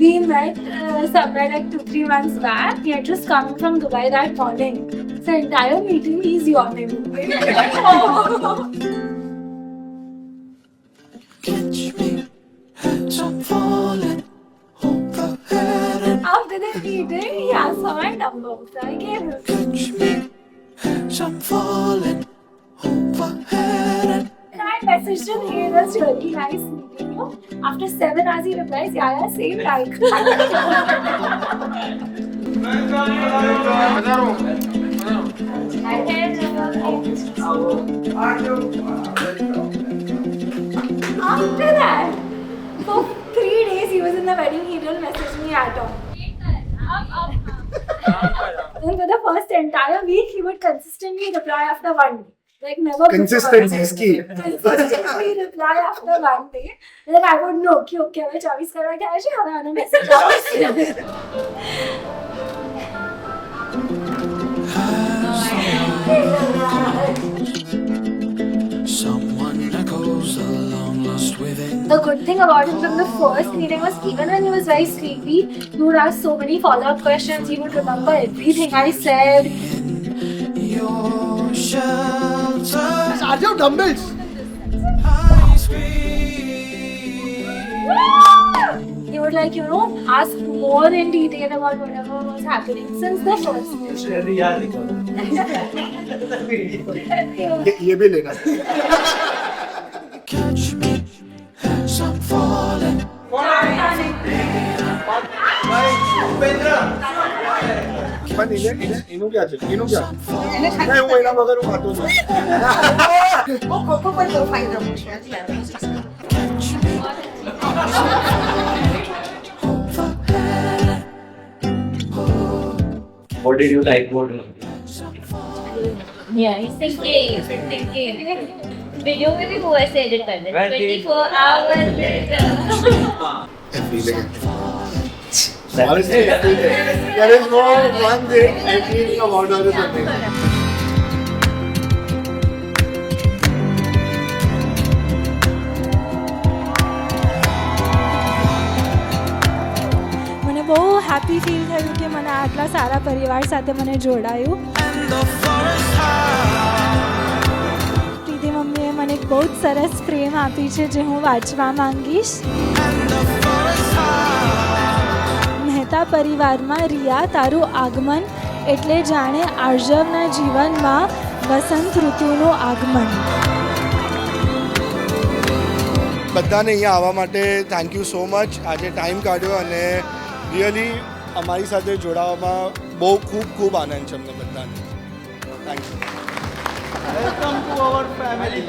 We met somewhere like 2-3 months back. He had just come from Dubai that morning. So entire meeting, he's yawning. Catch me as I'm falling overhead. After the meeting, he asked for my number. So I gave him. Catch me as I'm falling overhead. And I messaged him, hey, it was really nice meeting you. After 7 hours, he replies, yeah, same like. After that, for 3 days, he was in the wedding, he didn't message me at all. And for the first entire week, he would consistently reply after 1 day. Like never Consistency is key. Consistently reply after 1 day. Like I would know कि okay हमें 24 करवा के आए हमें आना message Someone echoes the long lost within. The good thing about him from the first meeting was even when he was very sleepy, he would ask so many follow-up questions. He would remember everything I said. Your shelter. Are you dumbbells? I scream. He would like, ask more in detail about whatever was happening since the first meeting. ये भी लेना. Catch me as I'm falling. પણ એનું ક્યાં છે? એનું ક્યાં? નહીં, હું એના વગર હું ખાતો છું. Catch me overhead. What did you like about him? Yeah, he's thinking. Video में भी वो ऐसे एडिट कर दे 24 hours later. Every day. Honestly, every day. There is no one thing I feel about other than this. મને બહુ happy feel થયું કે મને આટલા સારા પરિવાર સાથે મને જોડાયું. And the forest high. પ્રીતિ મમ્મીએ મને એક બહુ જ સરસ ફ્રેમ આપી છે જે હું વાંચવા માંગીશ. And the forest high. Mehta પરિવારમાં રિયા તારું આગમન એટલે જાણે આર્જવના જીવનમાં વસંત ઋતુનું આગમન. બધાને અહીંયા આવવા માટે થેન્ક યુ સો મચ. આજે ટાઈમ કાઢ્યો અને રિયલી અમારી સાથે જોડાવામાં બહુ ખૂબ ખૂબ આનંદ છે અમને બધાને. Thank you. Welcome to our family.